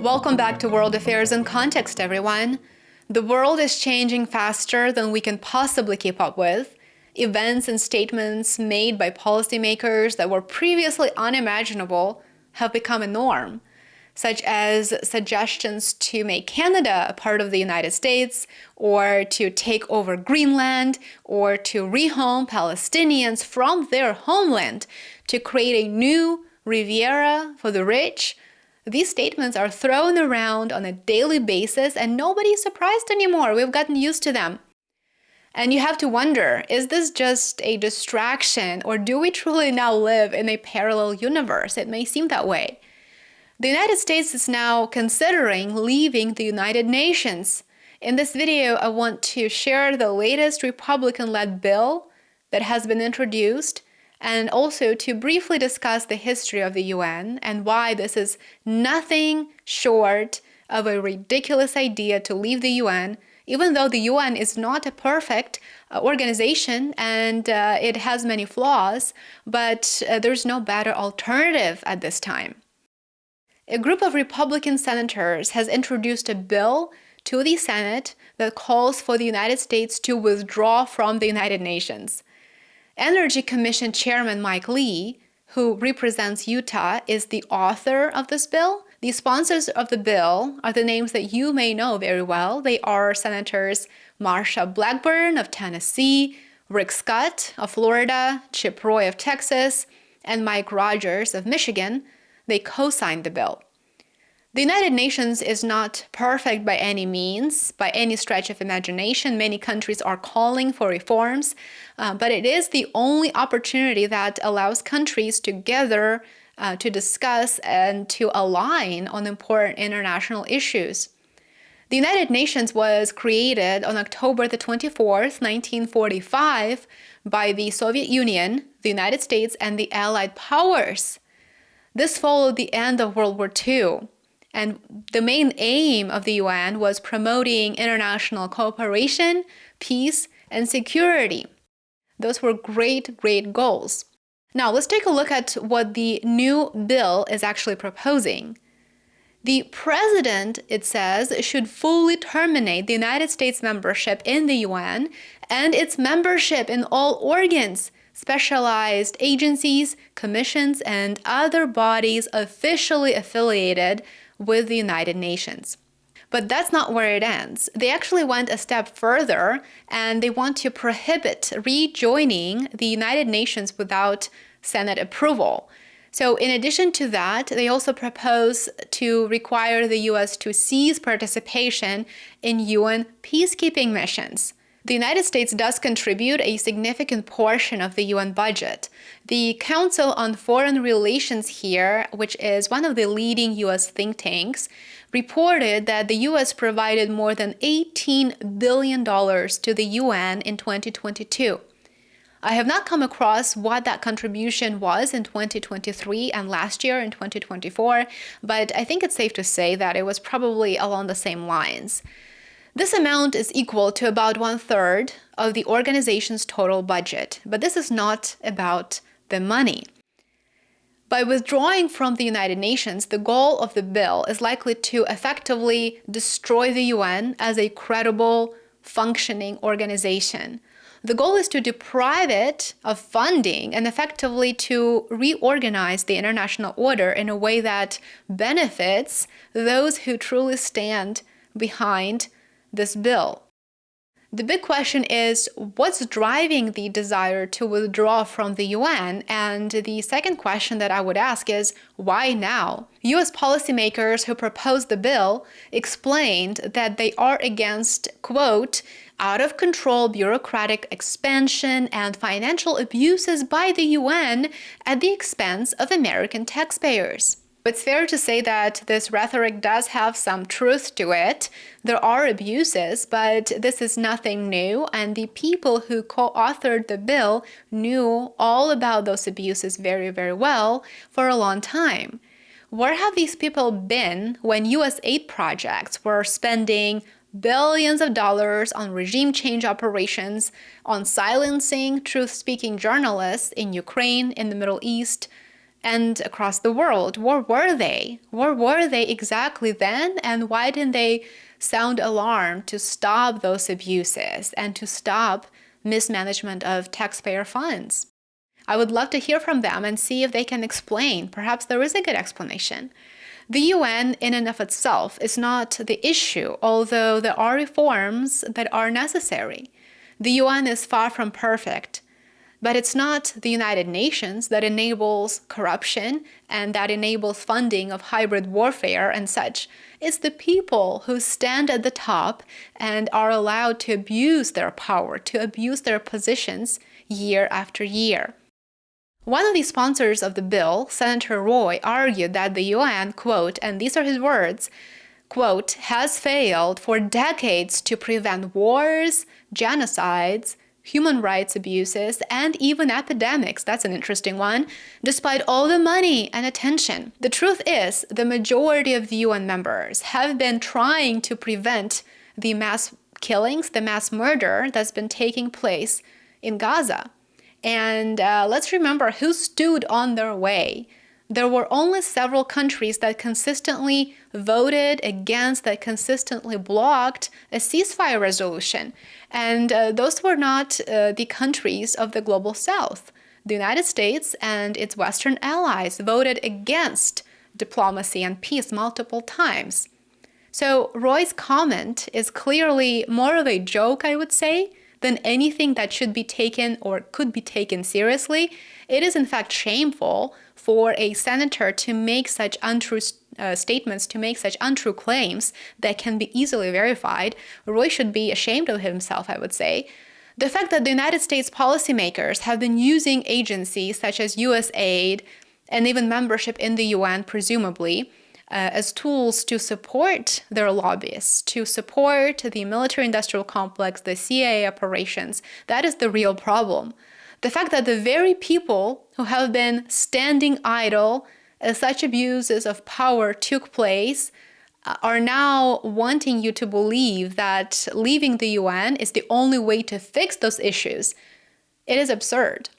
Welcome back to World Affairs in Context, everyone. The world is changing faster than we can possibly keep up with. Events and statements made by policymakers that were previously unimaginable have become a norm, such as suggestions to make Canada a part of the United States, or to take over Greenland, or to rehome Palestinians from their homeland to create a new Riviera for the rich. These statements are thrown around on a daily basis and nobody's surprised anymore. We've gotten used to them. And you have to wonder, is this just a distraction, or do we truly now live in a parallel universe? It may seem that way. The United States is now considering leaving the United Nations. In this video, I want to share the latest Republican-led bill that has been introduced, and also to briefly discuss the history of the UN and why this is nothing short of a ridiculous idea to leave the UN, even though the UN is not a perfect organization and it has many flaws, but there's no better alternative at this time. A group of Republican senators has introduced a bill to the Senate that calls for the United States to withdraw from the United Nations. Energy Commission Chairman Mike Lee, who represents Utah, is the author of this bill. The sponsors of the bill are the names that you may know very well. They are Senators Marsha Blackburn of Tennessee, Rick Scott of Florida, Chip Roy of Texas, and Mike Rogers of Michigan. They co-signed the bill. The United Nations is not perfect by any means, by any stretch of imagination. Many countries are calling for reforms, but it is the only opportunity that allows countries to gather, to discuss, and to align on important international issues. The United Nations was created on October the 24th, 1945, by the Soviet Union, the United States, and the Allied powers. This followed the end of World War II. And the main aim of the UN was promoting international cooperation, peace, and security. Those were great goals. Now, let's take a look at what the new bill is actually proposing. The president, it says, should fully terminate the United States membership in the UN and its membership in all organs, specialized agencies, commissions, and other bodies officially affiliated with the United Nations. But that's not where it ends. They actually went a step further, and they want to prohibit rejoining the United Nations without Senate approval. So in addition to that, they also propose to require the US to cease participation in UN peacekeeping missions. The United States does contribute a significant portion of the UN budget. The Council on Foreign Relations here, which is one of the leading US think tanks, reported that the US provided more than $18 billion to the UN in 2022. I have not come across what that contribution was in 2023 and last year in 2024, but I think it's safe to say that it was probably along the same lines. This amount is equal to about 1/3 of the organization's total budget, but this is not about the money. By withdrawing from the United Nations, the goal of the bill is likely to effectively destroy the UN as a credible, functioning organization. The goal is to deprive it of funding and effectively to reorganize the international order in a way that benefits those who truly stand behind this bill. The big question is, what's driving the desire to withdraw from the UN? And the second question that I would ask is, why now? US policymakers who proposed the bill explained that they are against, quote, out-of-control bureaucratic expansion and financial abuses by the UN at the expense of American taxpayers. It's fair to say that this rhetoric does have some truth to it. There are abuses, but this is nothing new, and the people who co-authored the bill knew all about those abuses very well for a long time. Where have these people been when US aid projects were spending billions of dollars on regime change operations, on silencing truth-speaking journalists in Ukraine, in the Middle East, and across the world. Where were they? Where were they exactly then? And why didn't they sound alarm to stop those abuses and to stop mismanagement of taxpayer funds? I would love to hear from them and see if they can explain. Perhaps there is a good explanation. The UN in and of itself is not the issue, although there are reforms that are necessary. The UN is far from perfect, but it's not the United Nations that enables corruption and that enables funding of hybrid warfare and such. It's the people who stand at the top and are allowed to abuse their power, to abuse their positions year after year. One of the sponsors of the bill, Senator Roy, argued that the UN, quote, and these are his words, quote, has failed for decades to prevent wars, genocides, human rights abuses, and even epidemics. That's an interesting one, despite all the money and attention. The truth is, the majority of the UN members have been trying to prevent the mass killings, the mass murder that's been taking place in Gaza. And let's remember who stood on their way. There were only several countries that consistently voted against, that consistently blocked a ceasefire resolution. And those were not the countries of the global south. The United States and its Western allies voted against diplomacy and peace multiple times. So Roy's comment is clearly more of a joke, I would say, than anything that should be taken or could be taken seriously. It is in fact shameful for a senator to make such untrue statements, to make such untrue claims that can be easily verified. Roy should be ashamed of himself, I would say. The fact that the United States policymakers have been using agencies such as USAID and even membership in the UN, presumably, as tools to support their lobbyists, to support the military-industrial complex, the CIA operations, that is the real problem. The fact that the very people who have been standing idle as such abuses of power took place are now wanting you to believe that leaving the UN is the only way to fix those issues. It is absurd.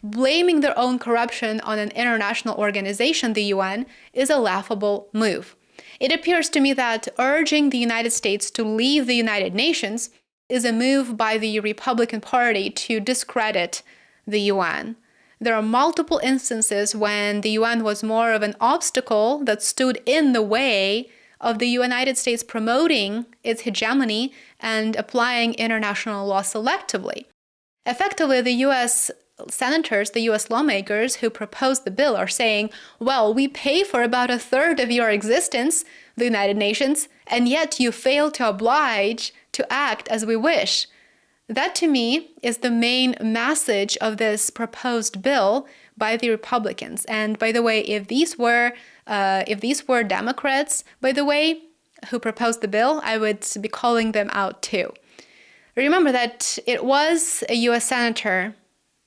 Blaming their own corruption on an international organization, the UN, is a laughable move. It appears to me that urging the United States to leave the United Nations is a move by the Republican Party to discredit the UN. There are multiple instances when the UN was more of an obstacle that stood in the way of the United States promoting its hegemony and applying international law selectively. Effectively, the US senators, the US lawmakers who proposed the bill are saying, well, we pay for about a third of your existence, the United Nations, and yet you fail to oblige to act as we wish. That, to me, is the main message of this proposed bill by the Republicans. And by the way, if these were Democrats, by the way, who proposed the bill, I would be calling them out too. Remember that it was a US senator,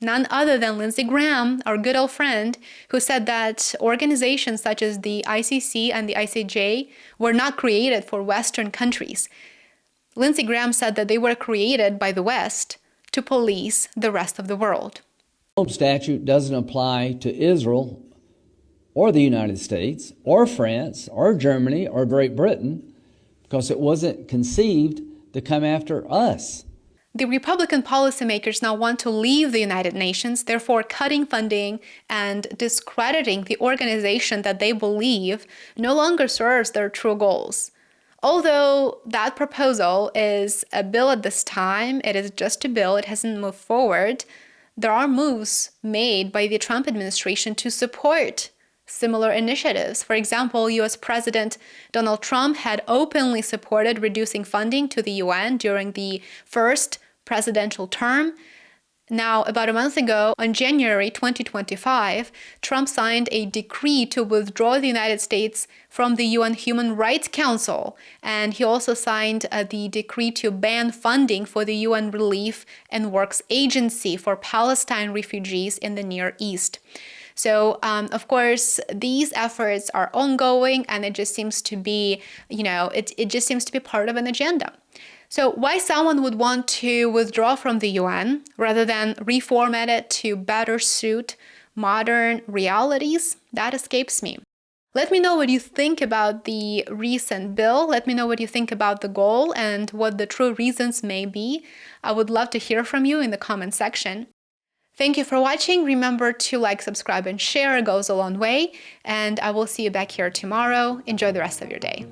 none other than Lindsey Graham, our good old friend, who said that organizations such as the ICC and the ICJ were not created for Western countries. Lindsey Graham said that they were created by the West to police the rest of the world. The statute doesn't apply to Israel or the United States or France or Germany or Great Britain because it wasn't conceived to come after us. The Republican policymakers now want to leave the United Nations, therefore cutting funding and discrediting the organization that they believe no longer serves their true goals. Although that proposal is a bill at this time, it is just a bill, it hasn't moved forward, there are moves made by the Trump administration to support similar initiatives. For example, US President Donald Trump had openly supported reducing funding to the UN during the first presidential term. Now, about a month ago, on January 2025, Trump signed a decree to withdraw the United States from the UN Human Rights Council, and he also signed the decree to ban funding for the UN Relief and Works Agency for Palestine refugees in the Near East. So, of course, these efforts are ongoing, and it just seems to be, it just seems to be part of an agenda. So why someone would want to withdraw from the UN rather than reformat it to better suit modern realities, that escapes me. Let me know what you think about the recent bill. Let me know what you think about the goal and what the true reasons may be. I would love to hear from you in the comment section. Thank you for watching. Remember to like, subscribe, and share. It goes a long way. And I will see you back here tomorrow. Enjoy the rest of your day.